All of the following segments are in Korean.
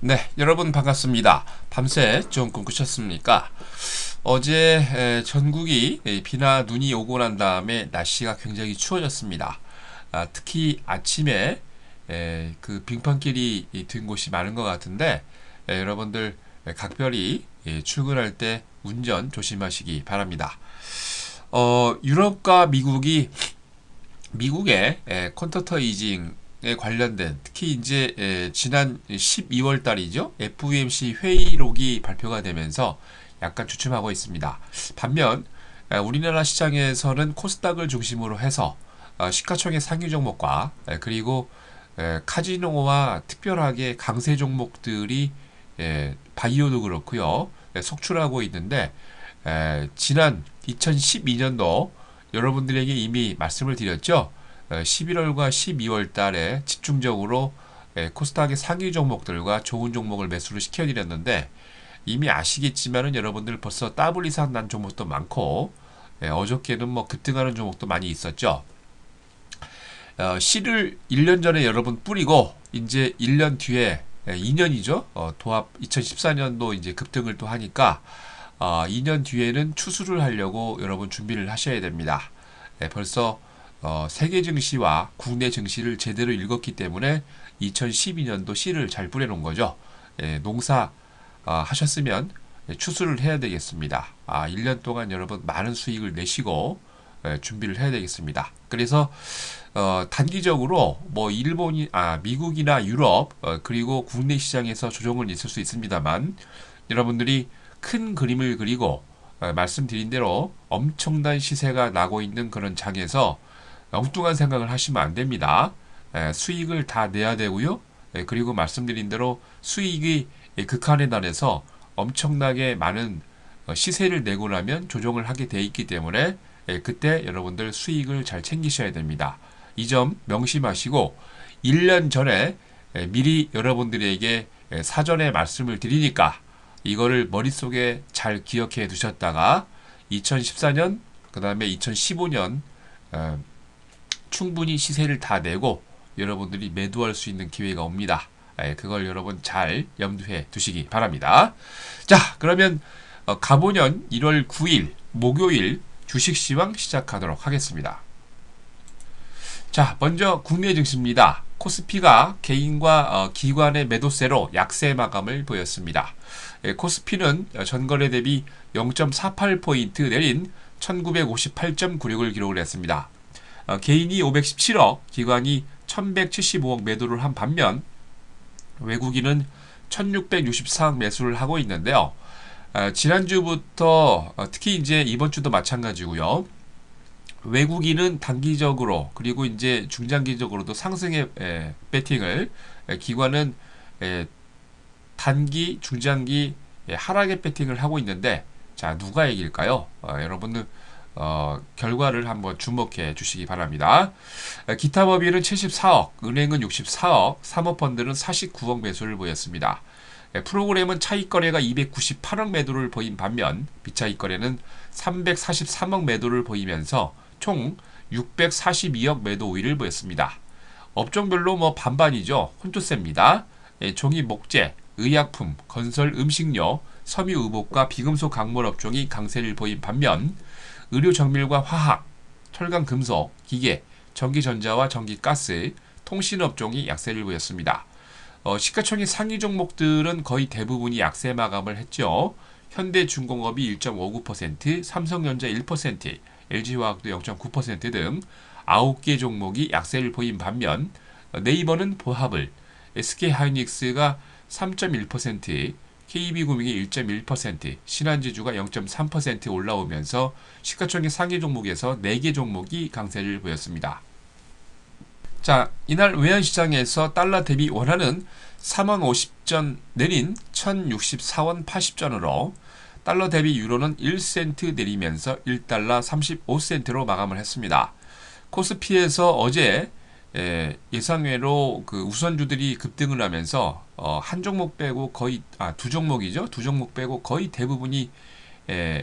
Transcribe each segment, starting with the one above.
네, 여러분 반갑습니다. 밤새 좀 꿈꾸셨습니까? 어제 전국이 비나 눈이 오고 난 다음에 날씨가 굉장히 추워졌습니다. 특히 아침에 그 빙판길이 든 곳이 많은 것 같은데 여러분들 각별히 출근할 때 운전 조심하시기 바랍니다. 유럽과 미국의 퀀터터 이징에 관련된 특히 이제 지난 12월 달이죠. FOMC 회의록이 발표가 되면서 약간 주춤하고 있습니다. 반면 우리나라 시장에서는 코스닥을 중심으로 해서 시가총액 상위 종목과 그리고 카지노와 특별하게 강세 종목들이 바이오도 그렇고요. 속출하고 있는데 지난 2012년도 여러분들에게 이미 말씀을 드렸죠. 11월과 12월 달에 집중적으로 코스닥의 상위 종목들과 좋은 종목을 매수를 시켜드렸는데 이미 아시겠지만은 여러분들 벌써 더블 이상 난 종목도 많고 어저께는 뭐 급등하는 종목도 많이 있었죠. 씨를 1년 전에 여러분 뿌리고 이제 1년 뒤에 2년이죠. 도합 2014년도 이제 급등을 또 하니까 2년 뒤에는 추수를 하려고 여러분 준비를 하셔야 됩니다. 벌써 세계 증시와 국내 증시를 제대로 읽었기 때문에 2012년도 씨를 잘 뿌려놓은 거죠. 농사 하셨으면 추수를 해야 되겠습니다. 1년 동안 여러분 많은 수익을 내시고 준비를 해야 되겠습니다. 그래서 단기적으로 뭐 미국이나 유럽 그리고 국내 시장에서 조정은 있을 수 있습니다만 여러분들이 큰 그림을 그리고 말씀드린 대로 엄청난 시세가 나고 있는 그런 장에서 엉뚱한 생각을 하시면 안 됩니다. 수익을 다 내야 되고요. 그리고 말씀드린 대로 수익이 극한에 달해서 엄청나게 많은 시세를 내고 나면 조정을 하게 돼 있기 때문에 그때 여러분들 수익을 잘 챙기셔야 됩니다. 이 점 명심하시고 1년 전에 미리 여러분들에게 사전에 말씀을 드리니까 이거를 머릿속에 잘 기억해 두셨다가 2014년 그 다음에 2015년 충분히 시세를 다 내고 여러분들이 매도할 수 있는 기회가 옵니다. 그걸 여러분 잘 염두해 두시기 바랍니다. 자, 그러면 가보년 1월 9일 목요일 주식시황 시작하도록 하겠습니다. 자, 먼저 국내 증시입니다. 코스피가 개인과 기관의 매도세로 약세 마감을 보였습니다. 코스피는 전거래 대비 0.48포인트 내린 1958.96을 기록을 했습니다. 개인이 517억, 기관이 1175억 매도를 한 반면 외국인은 1664억 매수를 하고 있는데요. 지난주부터 특히 이제 이번 주도 마찬가지고요. 외국인은 단기적으로 그리고 이제 중장기적으로도 상승의 배팅을 기관은 단기, 중장기 하락의 배팅을 하고 있는데 자 누가 이길까요? 여러분은 결과를 한번 주목해 주시기 바랍니다. 기타 법인은 74억, 은행은 64억, 사모펀드는 49억 매수를 보였습니다. 프로그램은 차익거래가 298억 매도를 보인 반면 비차익거래는 343억 매도를 보이면서 총 642억 매도 우위를 보였습니다. 업종별로 뭐 반반이죠. 혼조세입니다. 종이 목재, 의약품, 건설, 음식료, 섬유 의복과 비금속 광물 업종이 강세를 보인 반면 의료 정밀과 화학, 철강 금속, 기계, 전기전자와 전기가스, 통신업종이 약세를 보였습니다. 시가총액 상위 종목들은 거의 대부분이 약세 마감을 했죠. 현대중공업이 1.59%, 삼성전자 1%, LG화학도 0.9% 등 9개 종목이 약세를 보인 반면 네이버는 보합을, SK하이닉스가 3.1%, KB금융이 1.1%, 신한지주가 0.3% 올라오면서 시가총액 상위 종목에서 4개 종목이 강세를 보였습니다. 자, 이날 외환시장에서 달러 대비 원화는 4만 50전 내린 1064원 80전으로 달러 대비 유로는 1센트 내리면서 1달러 35센트로 마감을 했습니다. 코스피에서 어제 예상외로 그 우선주들이 급등을 하면서 한 종목 빼고 거의 두 종목이죠. 두 종목 빼고 거의 대부분이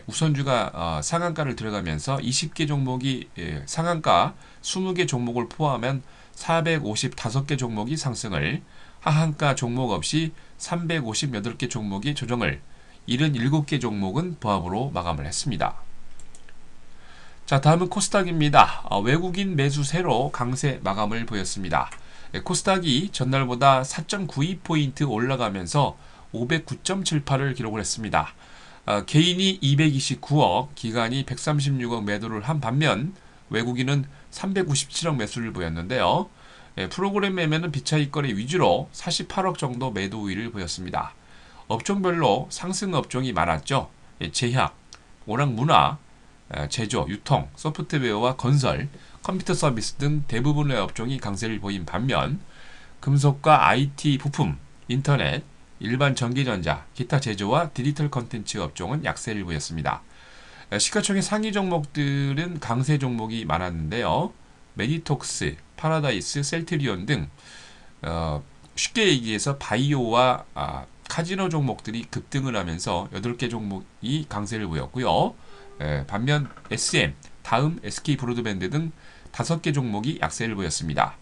우선주가 상한가를 들어가면서 20개 종목이 상한가 20개 종목을 포함한 455개 종목이 상승을, 하한가 종목 없이 358개 종목이 조정을, 77개 종목은 보합으로 마감을 했습니다. 자, 다음은 코스닥입니다. 외국인 매수세로 강세 마감을 보였습니다. 코스닥이 전날보다 4.92포인트 올라가면서 509.78을 기록을 했습니다. 개인이 229억, 기관이 136억 매도를 한 반면 외국인은 397억 매수를 보였는데요. 프로그램 매매는 비차익 거래 위주로 48억 정도 매도 우위를 보였습니다. 업종별로 상승 업종이 많았죠. 제약, 오락문화, 제조, 유통, 소프트웨어와 건설, 컴퓨터 서비스 등 대부분의 업종이 강세를 보인 반면 금속과 IT 부품, 인터넷, 일반 전기전자, 기타 제조와 디지털 컨텐츠 업종은 약세를 보였습니다. 시가총액 상위 종목들은 강세 종목이 많았는데요. 메디톡스, 파라다이스, 셀트리온 등 쉽게 얘기해서 바이오와 카지노 종목들이 급등을 하면서 8개 종목이 강세를 보였고요. 반면 SM, 다음, SK브로드밴드 등 5개 종목이 약세를 보였습니다.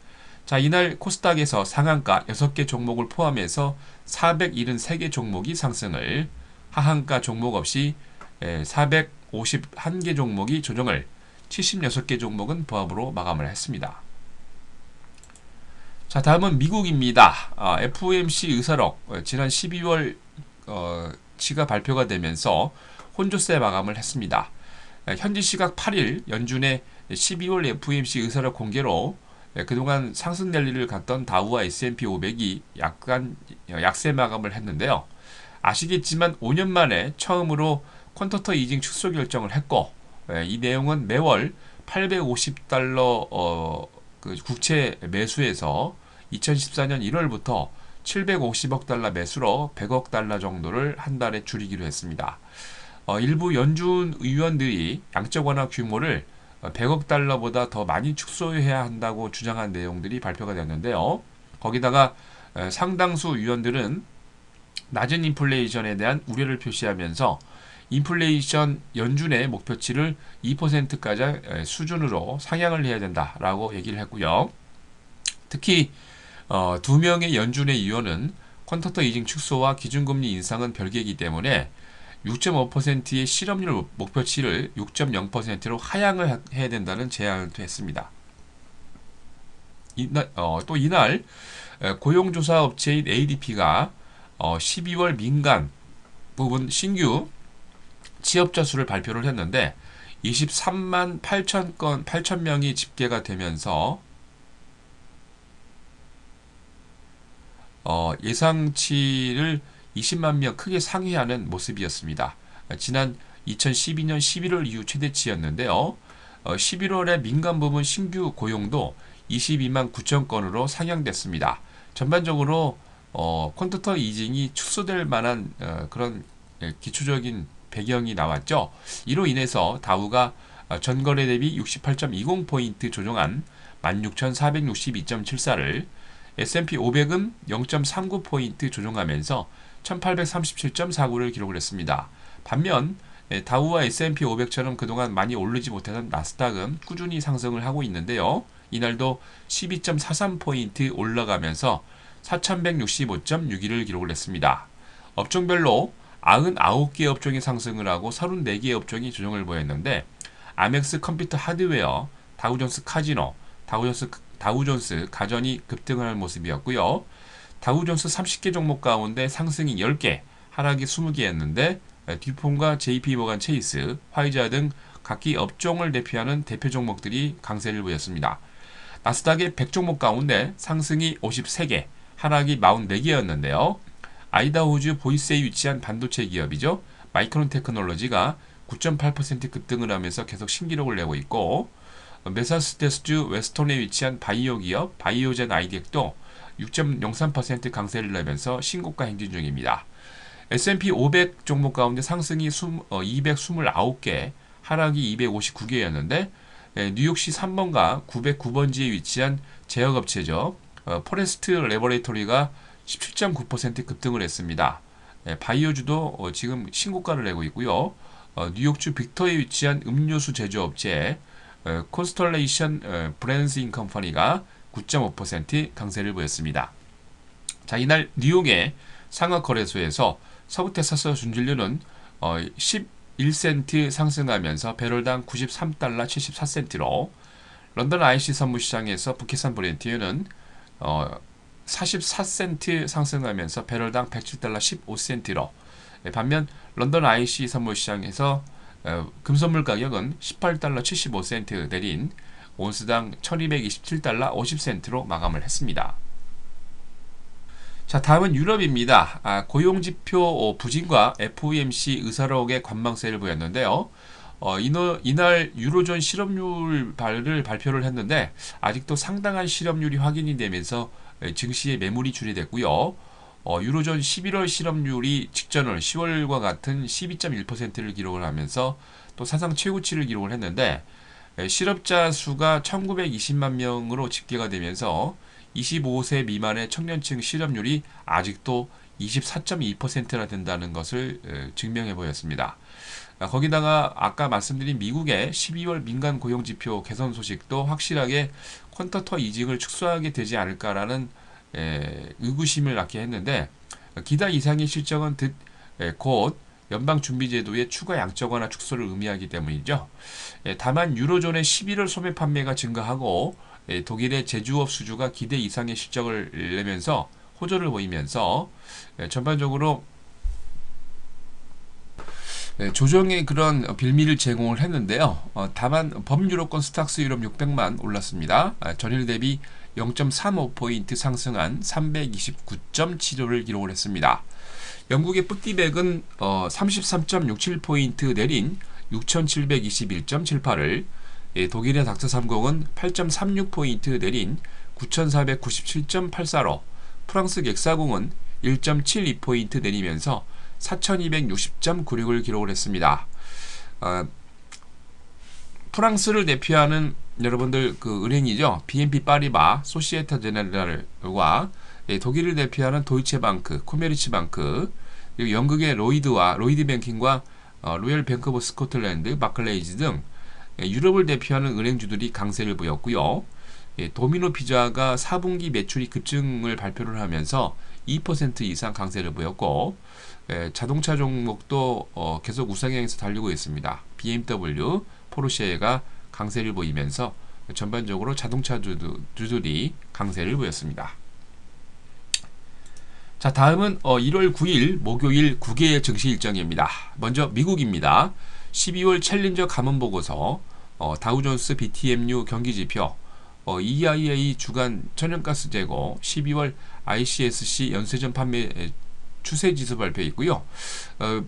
자, 이날 코스닥에서 상한가 6개 종목을 포함해서 473개 종목이 상승을, 하한가 종목 없이 451개 종목이 조정을, 76개 종목은 보합으로 마감을 했습니다. 자, 다음은 미국입니다. FOMC 의사록 지난 12월 치가 발표가 되면서 혼조세 마감을 했습니다. 현지 시각 8일 연준의 12월 FOMC 의사록 공개로 그동안 상승 랠리를 갔던 다우와 S&P 500이 약간 약세 마감을 했는데요. 아시겠지만 5년 만에 처음으로 퀀터터 이징 축소 결정을 했고, 이 내용은 매월 850달러 그 국채 매수에서 2014년 1월부터 750억 달러 매수로 100억 달러 정도를 한 달에 줄이기로 했습니다. 일부 연준 의원들이 양적 완화 규모를 100억 달러보다 더 많이 축소해야 한다고 주장한 내용들이 발표가 됐는데요. 거기다가 상당수 의원들은 낮은 인플레이션에 대한 우려를 표시하면서 인플레이션 연준의 목표치를 2%까지 수준으로 상향을 해야 된다라고 얘기를 했고요. 특히 2명의 연준의 의원은 퀀터터 이징 축소와 기준금리 인상은 별개이기 때문에 6.5%의 실업률 목표치를 6.0%로 하향을 해야 된다는 제안을 했습니다. 또 이날 고용조사 업체인 ADP가 12월 민간 부분 신규 취업자 수를 발표를 했는데 23만 8천 명이 집계가 되면서 예상치를 20만 명 크게 상회하는 모습이었습니다. 지난 2012년 11월 이후 최대치였는데요. 11월에 민간 부문 신규 고용도 22만 9천 건으로 상향됐습니다. 전반적으로 퀀터터 이징이 축소될 만한 그런 기초적인 배경이 나왔죠. 이로 인해서 다우가 전거래 대비 68.20포인트 조정한 16,462.74를, S&P 500은 0.39포인트 조정하면서 1837.49를 기록을 했습니다. 반면 다우와 S&P 500처럼 그동안 많이 오르지 못하던 나스닥은 꾸준히 상승을 하고 있는데요. 이날도 12.43포인트 올라가면서 4165.61을 기록을 했습니다. 업종별로 99개 업종이 상승을 하고 34개 업종이 조정을 보였는데 아멕스 컴퓨터 하드웨어, 다우존스 카지노, 다우존스 가전이 급등을 한 모습이었고요. 다우존스 30개 종목 가운데 상승이 10개, 하락이 20개였는데 듀폰과 JP모간 체이스, 화이자 등 각기 업종을 대표하는 대표 종목들이 강세를 보였습니다. 나스닥의 100종목 가운데 상승이 53개, 하락이 44개였는데요. 아이다호주 보이스에 위치한 반도체 기업이죠. 마이크론 테크놀로지가 9.8% 급등을 하면서 계속 신기록을 내고 있고, 메사추세츠주 웨스턴에 위치한 바이오 기업 바이오젠 아이덱도 6.03% 강세를 내면서 신고가 행진 중입니다. S&P 500 종목 가운데 상승이 229개, 하락이 259개였는데 뉴욕시 3번가 909번지에 위치한 제약업체죠. 포레스트 레버레토리가 17.9% 급등을 했습니다. 바이오주도 지금 신고가를 내고 있고요. 뉴욕주 빅터에 위치한 음료수 제조업체 콘스털레이션 브랜드잉 컴퍼니가 9.5% 강세를 보였습니다. 자, 이날 뉴욕의 상하거래소에서 서부 텍사스 준진료는 11센트 상승하면서 배럴당 93달러 74센트로, 런던 IC 선물시장에서 북해산 브렌트유는 44센트 상승하면서 배럴당 107달러 15센트로, 반면 런던 IC 선물시장에서 금선물 가격은 18달러 75센트 내린 온스당 1227달러 50센트로 마감을 했습니다. 자, 다음은 유럽입니다. 고용지표 부진과 FOMC 의사록의 관망세를 보였는데요. 이날 유로존 실업률을 발표를 했는데 아직도 상당한 실업률이 확인이 되면서 증시의 매물이 출이됐고요. 유로존 11월 실업률이 직전월 10월과 같은 12.1%를 기록을 하면서 또 사상 최고치를 기록을 했는데, 실업자 수가 1920만 명으로 집계가 되면서 25세 미만의 청년층 실업률이 아직도 24.2%나 된다는 것을 증명해 보였습니다. 거기다가 아까 말씀드린 미국의 12월 민간 고용지표 개선 소식도 확실하게 퀀터터 이징을 축소하게 되지 않을까라는 의구심을 낳게 했는데, 기대 이상의 실적은 곧 연방준비제도의 추가 양적 완화 축소를 의미하기 때문이죠. 다만 유로존의 11월 소매 판매가 증가하고 독일의 제조업 수주가 기대 이상의 실적을 내면서 호조를 보이면서 전반적으로 조정의 그런 빌미를 제공을 했는데요. 다만 범유로권 스탁스 유럽 600만 올랐습니다. 전일 대비 0.35포인트 상승한 329.75를 기록을 했습니다. 영국의 푸티백은 33.67포인트 내린 6721.78을, 독일의 닥터30은 8.36포인트 내린 9497.84로, 프랑스 객사공은 1.72포인트 내리면서 4260.96을 기록을 했습니다. 프랑스를 대표하는 여러분들 그 은행이죠. BNP 파리바, 소시에테 제네랄과 독일을 대표하는 도이체방크, 코메르츠방크, 그리고 영국의 로이드뱅킹과 로열 뱅크 오브 스코틀랜드, 바클레이즈 등 유럽을 대표하는 은행주들이 강세를 보였고요. 도미노 피자가 4분기 매출이 급증을 발표를 하면서 2% 이상 강세를 보였고, 자동차 종목도 계속 우상향에서 달리고 있습니다. BMW, 포르쉐가 강세를 보이면서 전반적으로 자동차 주들이 강세를 보였습니다. 자, 다음은 1월 9일 목요일 9개의 증시 일정입니다. 먼저 미국입니다. 12월 챌린저 감원보고서, 다우존스 BTMU 경기지표, EIA 주간 천연가스 재고, 12월 ICSC 연쇄전 판매 추세지수 발표 있고요.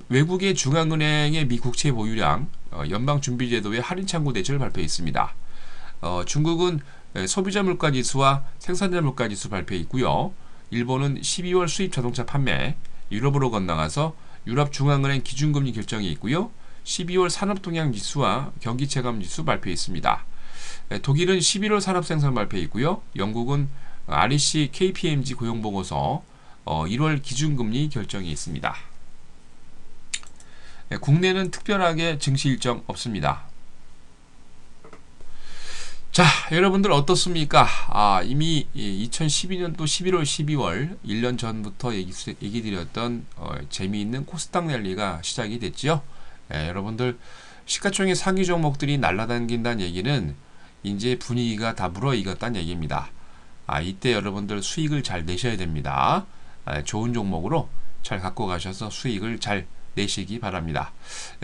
외국의 중앙은행의 미 국채 보유량, 연방준비제도의 할인창구 대출 발표 있습니다. 중국은 소비자 물가지수와 생산자 물가지수 발표 있고요. 일본은 12월 수입 자동차 판매, 유럽으로 건너가서 유럽중앙은행 기준금리 결정이 있고요. 12월 산업동향지수와 경기체감지수 발표 있습니다. 독일은 11월 산업생산 발표 있고요. 영국은 REC KPMG 고용보고서, 1월 기준금리 결정이 있습니다. 국내는 특별하게 증시 일정 없습니다. 자, 여러분들 어떻습니까? 이미 2012년도 11월, 12월 1년 전부터 얘기 드렸던 재미있는 코스닥 랠리가 시작이 됐죠. 여러분들 시가총액 상위 종목들이 날아다닌다는 얘기는 이제 분위기가 다 무르익었다는 얘기입니다. 이때 여러분들 수익을 잘 내셔야 됩니다. 좋은 종목으로 잘 갖고 가셔서 수익을 잘 내시기 바랍니다.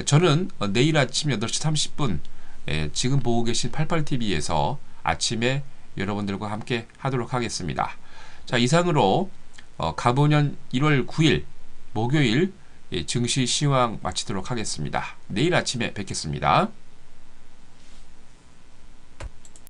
저는 내일 아침 8시 30분 지금 보고 계신 88TV에서 아침에 여러분들과 함께 하도록 하겠습니다. 자, 이상으로 가보년 1월 9일 목요일 증시 시황 마치도록 하겠습니다. 내일 아침에 뵙겠습니다.